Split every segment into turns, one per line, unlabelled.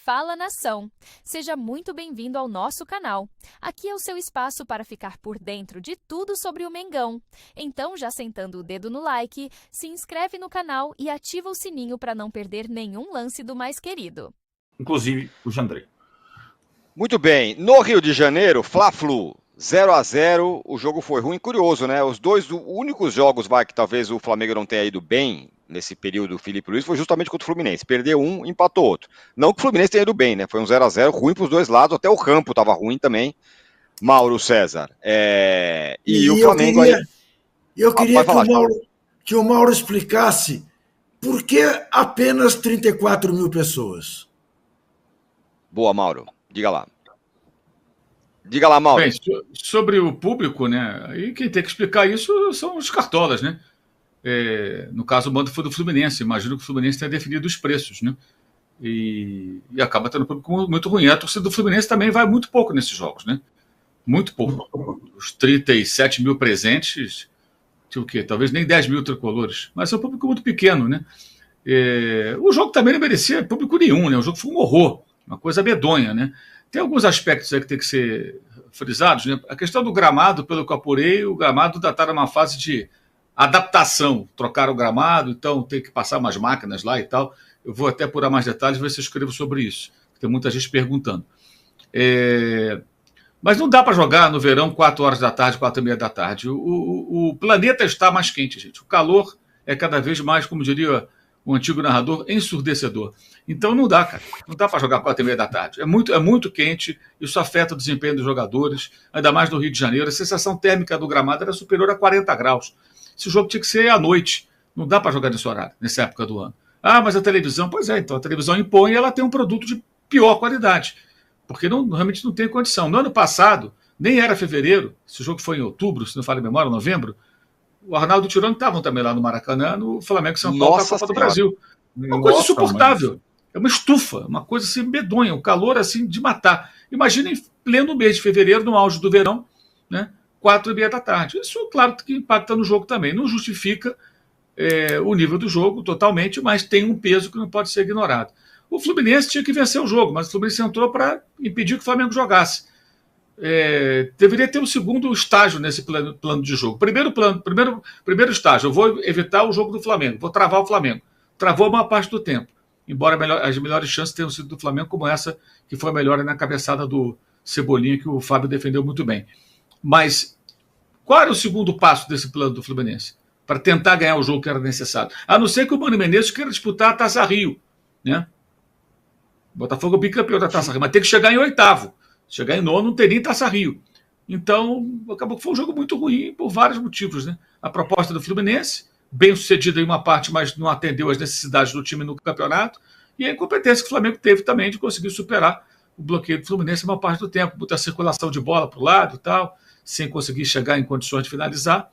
Fala Nação! Seja muito bem-vindo ao nosso canal. Aqui é o seu espaço para ficar por dentro de tudo sobre o Mengão. Então, já sentando o dedo no like, se inscreve no canal e ativa o sininho para não perder nenhum lance do mais querido.
Inclusive o Jandrei.
Muito bem. No Rio de Janeiro, Fla-Flu, 0-0. O jogo foi ruim. Curioso, né? Os dois únicos jogos que talvez o Flamengo não tenha ido bem nesse período, o Felipe Luiz, foi justamente contra o Fluminense. Perdeu um, empatou outro. Não que o Fluminense tenha ido bem, né? Foi um 0-0 ruim para os dois lados. Até o campo estava ruim também. Mauro César. E o Flamengo
eu queria que o Mauro explicasse por que apenas 34 mil pessoas.
Boa, Mauro. Diga lá. Diga lá, Mauro.
Bem, sobre o público, né? Aí quem tem que explicar isso são os cartolas, né? No caso, o mando foi do Fluminense. Imagino que o Fluminense tenha definido os preços, né? E acaba tendo um público muito ruim. A torcida do Fluminense também vai muito pouco nesses jogos, né? Muito pouco. Os 37 mil presentes, o quê? Talvez nem 10 mil tricolores. Mas é um público muito pequeno, né? O jogo também não merecia público nenhum, né? O jogo foi um horror. Uma coisa medonha, né? Tem alguns aspectos aí que tem que ser frisados, né? A questão do gramado, pelo que eu apurei, o gramado ainda está numa fase de adaptação. Trocaram o gramado, então tem que passar umas máquinas lá e tal. Eu vou até apurar mais detalhes, ver se eu escrevo sobre isso. Tem muita gente perguntando. Mas não dá para jogar no verão 4 horas da tarde, 4h30 da tarde. O planeta está mais quente, gente. O calor é cada vez mais, como diria o antigo narrador, ensurdecedor. Então não dá, cara. Não dá para jogar 4h30 da tarde. É muito quente, isso afeta o desempenho dos jogadores, ainda mais no Rio de Janeiro. A sensação térmica do gramado era superior a 40 graus. Esse jogo tinha que ser à noite. Não dá para jogar nesse horário, nessa época do ano. Ah, mas a televisão... Pois é, então a televisão impõe e ela tem um produto de pior qualidade, porque realmente não tem condição. No ano passado, nem era fevereiro, esse jogo foi em outubro, se não falha a memória, novembro, o Arnaldo e o Tironi estavam também lá no Maracanã, no Flamengo São Paulo, para a Copa do Brasil. Uma coisa insuportável. É uma estufa, uma coisa assim medonha, um calor assim de matar. Imagina em pleno mês de fevereiro, no auge do verão, né, 4h30 da tarde. Isso, claro, que impacta no jogo também. Não justifica o nível do jogo totalmente, mas tem um peso que não pode ser ignorado. O Fluminense tinha que vencer o jogo, mas o Fluminense entrou para impedir que o Flamengo jogasse. Deveria ter um segundo estágio nesse plano de jogo. Primeiro estágio, eu vou evitar o jogo do Flamengo, vou travar o Flamengo. Travou uma parte do tempo, embora as melhores chances tenham sido do Flamengo, como essa, que foi a melhor na cabeçada do Cebolinha, que o Fábio defendeu muito bem. Mas qual era o segundo passo desse plano do Fluminense? Para tentar ganhar o jogo que era necessário. A não ser que o Mano Menezes queira disputar a Taça Rio, né? O Botafogo é bicampeão da Taça Rio, mas tem que chegar em 8º. Chegar em 9º não teria Taça Rio. Então, acabou que foi um jogo muito ruim por vários motivos, né? A proposta do Fluminense, bem sucedida em uma parte, mas não atendeu às necessidades do time no campeonato, e a incompetência que o Flamengo teve também de conseguir superar o bloqueio do Fluminense uma parte do tempo, muita circulação de bola para o lado e tal, sem conseguir chegar em condições de finalizar.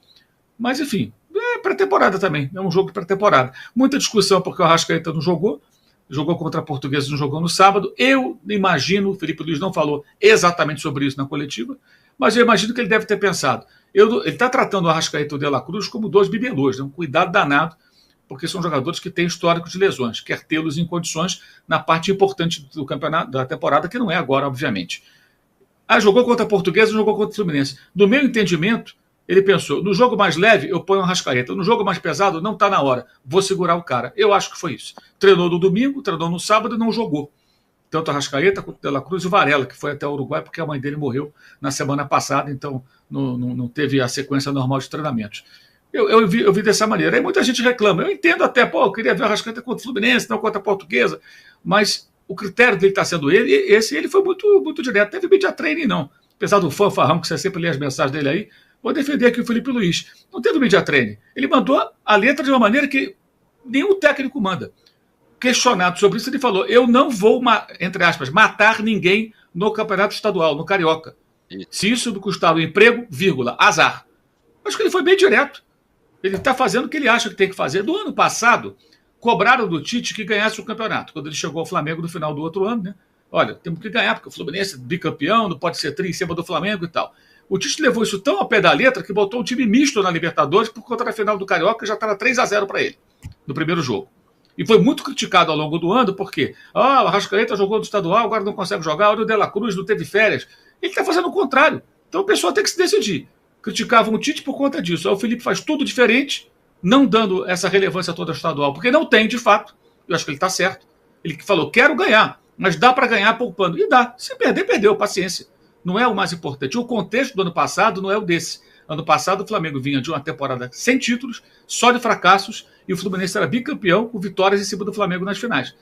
Mas, enfim, é pré-temporada também, é um jogo de pré-temporada. Muita discussão porque o Arrascaeta não jogou contra a Portuguesa, não jogou no sábado. Eu imagino, o Felipe Luiz não falou exatamente sobre isso na coletiva, mas eu imagino que ele deve ter pensado. Ele está tratando o Arrascaeta e o De La Cruz como dois bibelôs, né? Um cuidado danado, porque são jogadores que têm histórico de lesões, quer tê-los em condições na parte importante do campeonato, da temporada, que não é agora, obviamente. Jogou contra a Portuguesa, jogou contra o Fluminense. No meu entendimento, ele pensou, no jogo mais leve, eu ponho o Arrascaeta. No jogo mais pesado, não está na hora. Vou segurar o cara. Eu acho que foi isso. Treinou no domingo, treinou no sábado e não jogou. Tanto a Arrascaeta quanto o De La Cruz e o Varela, que foi até o Uruguai, porque a mãe dele morreu na semana passada, então não teve a sequência normal de treinamentos. Eu vi dessa maneira. Aí muita gente reclama. Eu entendo até, eu queria ver o Arrascaeta contra o Fluminense, não contra a Portuguesa, mas o critério dele está sendo ele foi muito direto. Não teve media training, não. Apesar do fanfarrão, que você sempre lê as mensagens dele aí, vou defender aqui o Felipe Luiz. Não teve media training. Ele mandou a letra de uma maneira que nenhum técnico manda. Questionado sobre isso, ele falou, eu não vou, entre aspas, matar ninguém no campeonato estadual, no Carioca. Se isso me custar o emprego, azar. Acho que ele foi bem direto. Ele está fazendo o que ele acha que tem que fazer. Do ano passado, cobraram do Tite que ganhasse o campeonato, quando ele chegou ao Flamengo no final do outro ano, né? Olha, temos que ganhar, porque o Fluminense é bicampeão, não pode ser tri em cima do Flamengo e tal. O Tite levou isso tão ao pé da letra que botou um time misto na Libertadores por conta da final do Carioca, já estava 3-0 para ele, no primeiro jogo. E foi muito criticado ao longo do ano, porque o Arrascaeta jogou no estadual, agora não consegue jogar, o De La Cruz não teve férias. Ele está fazendo o contrário. Então o pessoal tem que se decidir. Criticavam o Tite por conta disso. Aí o Felipe faz tudo diferente, não dando essa relevância toda ao estadual, porque não tem, de fato. Eu acho que ele está certo. Ele falou, quero ganhar, mas dá para ganhar poupando. E dá. Se perder, perdeu, paciência. Não é o mais importante. O contexto do ano passado não é o desse. Ano passado o Flamengo vinha de uma temporada sem títulos, só de fracassos, e o Fluminense era bicampeão com vitórias em cima do Flamengo nas finais.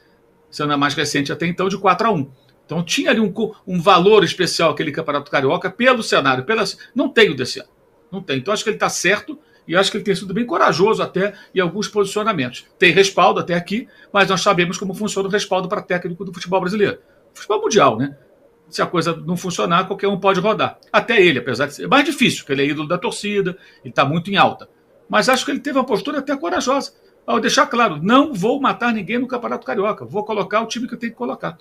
Sendo a mais recente até então de 4-1. Então tinha ali um valor especial aquele Campeonato Carioca pelo cenário. Não tem o desse ano. Não tem. Então acho que ele está certo e acho que ele tem sido bem corajoso até em alguns posicionamentos. Tem respaldo até aqui, mas nós sabemos como funciona o respaldo para técnico do futebol brasileiro. Futebol mundial, né? Se a coisa não funcionar, qualquer um pode rodar. Até ele, apesar de ser mais difícil, porque ele é ídolo da torcida, ele está muito em alta. Mas acho que ele teve uma postura até corajosa. Ao deixar claro, não vou matar ninguém no Campeonato Carioca, vou colocar o time que eu tenho que colocar.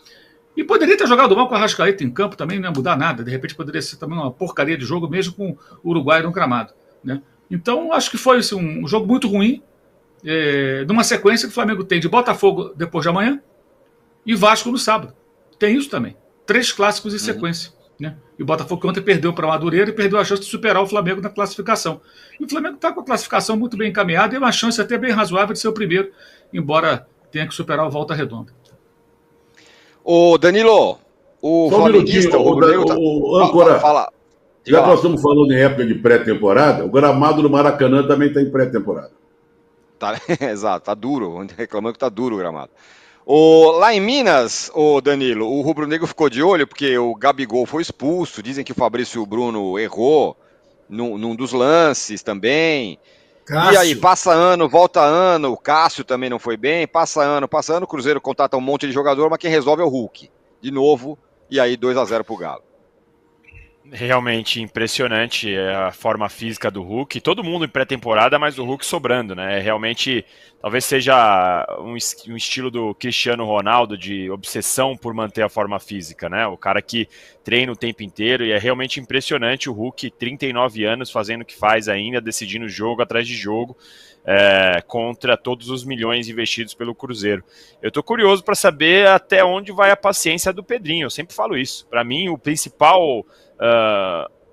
E poderia ter jogado mal com a Arrascaeta em campo também, não ia mudar nada. De repente poderia ser também uma porcaria de jogo, mesmo com o Uruguai no gramado. Né? Então, acho que foi assim, um jogo muito ruim, numa sequência que o Flamengo tem de Botafogo depois de amanhã e Vasco no sábado. Tem isso também. 3 clássicos em sequência. Né? E o Botafogo que ontem perdeu para o Madureira e perdeu a chance de superar o Flamengo na classificação. E o Flamengo está com a classificação muito bem encaminhada e uma chance até bem razoável de ser o primeiro, embora tenha que superar o Volta Redonda.
Ô Danilo, o flamenguista,
o âncora, fala. Já que nós estamos falando em época de pré-temporada, o gramado do Maracanã também está em pré-temporada.
Tá, exato, tá duro, reclamando que tá duro o gramado. Lá em Minas, Danilo, o rubro-negro ficou de olho porque o Gabigol foi expulso, dizem que o Fabrício Bruno errou num dos lances também. Cássio. E aí, passa ano, volta ano, o Cássio também não foi bem, passa ano, o Cruzeiro contrata um monte de jogador, mas quem resolve é o Hulk, de novo, e aí 2-0 pro Galo.
Realmente impressionante a forma física do Hulk, todo mundo em pré-temporada, mas o Hulk sobrando, né? Realmente, talvez seja um estilo do Cristiano Ronaldo de obsessão por manter a forma física, né? O cara que treina o tempo inteiro e é realmente impressionante o Hulk, 39 anos, fazendo o que faz ainda, decidindo jogo atrás de jogo, contra todos os milhões investidos pelo Cruzeiro. Eu tô curioso para saber até onde vai a paciência do Pedrinho, eu sempre falo isso. Para mim, o principal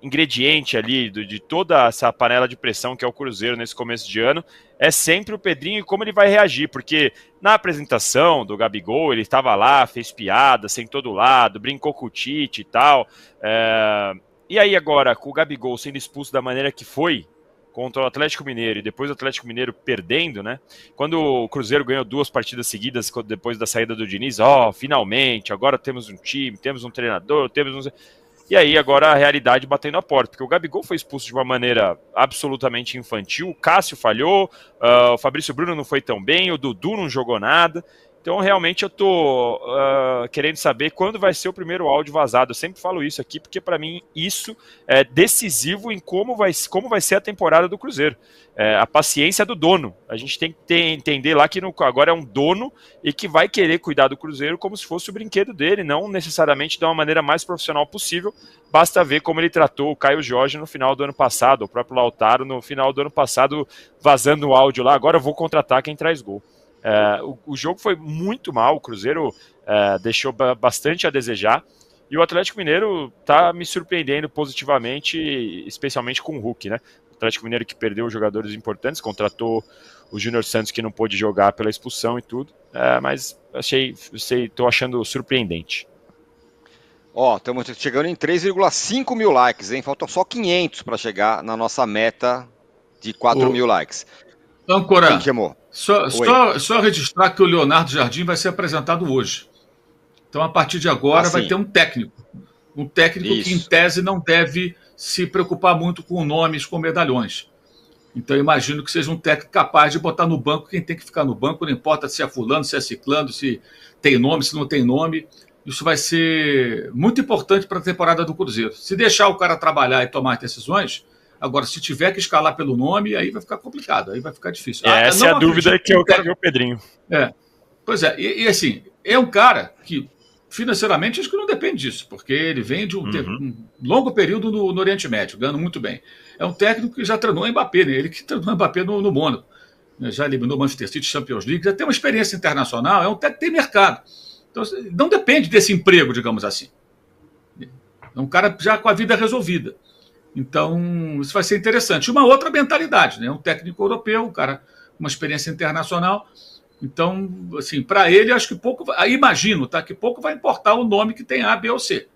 ingrediente ali de toda essa panela de pressão que é o Cruzeiro nesse começo de ano é sempre o Pedrinho e como ele vai reagir, porque na apresentação do Gabigol ele estava lá, fez piada, sentou do lado, brincou com o Tite e tal, e aí agora com o Gabigol sendo expulso da maneira que foi contra o Atlético Mineiro e depois o Atlético Mineiro perdendo, né? Quando o Cruzeiro ganhou 2 partidas seguidas depois da saída do Diniz, finalmente, agora temos um time, temos um treinador, temos um... E aí agora a realidade batendo a porta, porque o Gabigol foi expulso de uma maneira absolutamente infantil, o Cássio falhou, o Fabrício Bruno não foi tão bem, o Dudu não jogou nada. Então realmente eu tô querendo saber quando vai ser o primeiro áudio vazado. Eu sempre falo isso aqui, porque para mim isso é decisivo em como vai ser a temporada do Cruzeiro. A paciência do dono. A gente tem que entender lá que agora é um dono e que vai querer cuidar do Cruzeiro como se fosse o brinquedo dele, não necessariamente de uma maneira mais profissional possível. Basta ver como ele tratou o Caio Jorge no final do ano passado, o próprio Lautaro no final do ano passado, vazando o áudio lá, agora eu vou contratar quem traz gol. O jogo foi muito mal, o Cruzeiro deixou bastante a desejar, e o Atlético Mineiro está me surpreendendo positivamente, especialmente com o Hulk, né? O Atlético Mineiro que perdeu jogadores importantes, contratou o Júnior Santos que não pôde jogar pela expulsão e tudo, mas estou achando surpreendente.
Estamos chegando em 3,5 mil likes, hein? Faltam só 500 para chegar na nossa meta de 4 mil likes.
Âncora, só registrar que o Leonardo Jardim vai ser apresentado hoje. Então, a partir de agora, vai ter um técnico. Um técnico que, em tese, não deve se preocupar muito com nomes, com medalhões. Então, eu imagino que seja um técnico capaz de botar no banco quem tem que ficar no banco, não importa se é fulano, se é ciclano, se tem nome, se não tem nome. Isso vai ser muito importante para a temporada do Cruzeiro. Se deixar o cara trabalhar e tomar decisões... Agora, se tiver que escalar pelo nome, aí vai ficar complicado, aí vai ficar difícil.
Essa é a dúvida que eu quero ver o Pedrinho.
Pois é, e assim, é um cara que financeiramente acho que não depende disso, porque ele vem de um longo período no Oriente Médio, ganhando muito bem. É um técnico que já treinou o Mbappé, né? Ele que treinou o Mbappé no Mônaco. né, já eliminou o Manchester City, Champions League, já tem uma experiência internacional, é um técnico que tem mercado. Então, não depende desse emprego, digamos assim. É um cara já com a vida resolvida. Então, isso vai ser interessante. Uma outra mentalidade, né? Um técnico europeu, um cara com uma experiência internacional. Então, assim, para ele, acho que pouco, imagino, tá, que pouco vai importar o nome que tem A, B ou C.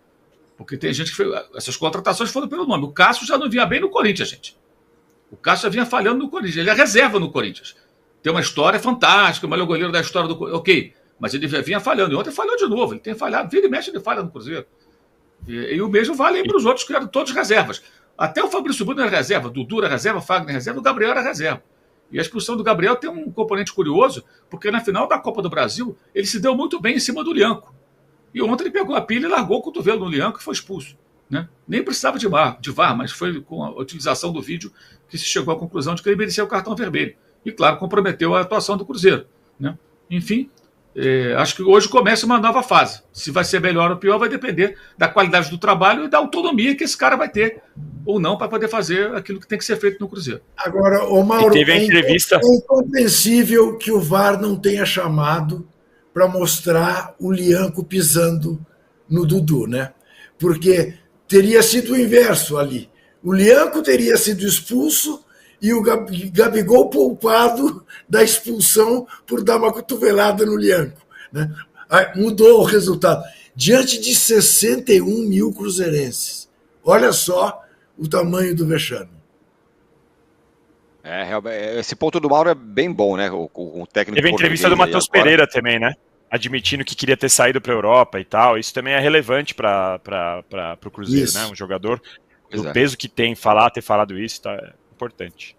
Porque tem gente que fez, essas contratações foram pelo nome. O Cássio já não vinha bem no Corinthians, gente. O Cássio já vinha falhando no Corinthians. Ele é reserva no Corinthians. Tem uma história fantástica, o melhor goleiro da história do Corinthians. Ok, mas ele vinha falhando. E ontem falhou de novo. Ele tem falhado. Vira e mexe, ele falha no Cruzeiro. E o mesmo vale para os outros, que eram todos reservas. Até o Fabrício Bruno era reserva, Dudu era reserva, Fagner era reserva, o Gabriel era reserva. E a expulsão do Gabriel tem um componente curioso, porque na final da Copa do Brasil, ele se deu muito bem em cima do Lianco. E ontem ele pegou a pilha e largou o cotovelo no Lianco e foi expulso. Né? Nem precisava de VAR, mas foi com a utilização do vídeo que se chegou à conclusão de que ele merecia o cartão vermelho. E, claro, comprometeu a atuação do Cruzeiro. Né? Enfim, acho que hoje começa uma nova fase. Se vai ser melhor ou pior vai depender da qualidade do trabalho e da autonomia que esse cara vai ter ou não para poder fazer aquilo que tem que ser feito no Cruzeiro.
Agora, ô Mauro,
teve a entrevista...
é incompreensível que o VAR não tenha chamado para mostrar o Lianco pisando no Dudu, né? Porque teria sido o inverso ali. O Lianco teria sido expulso e o Gabigol poupado da expulsão por dar uma cotovelada no Lianco. Né? Mudou o resultado. Diante de 61 mil cruzeirenses. Olha só o tamanho do vexame.
Esse ponto do Mauro é bem bom, né? O técnico.
Teve a entrevista do Matheus Pereira também, né? Admitindo que queria ter saído para a Europa e tal. Isso também é relevante para o Cruzeiro, né? Um jogador do peso que tem, ter falado isso, tá, é importante.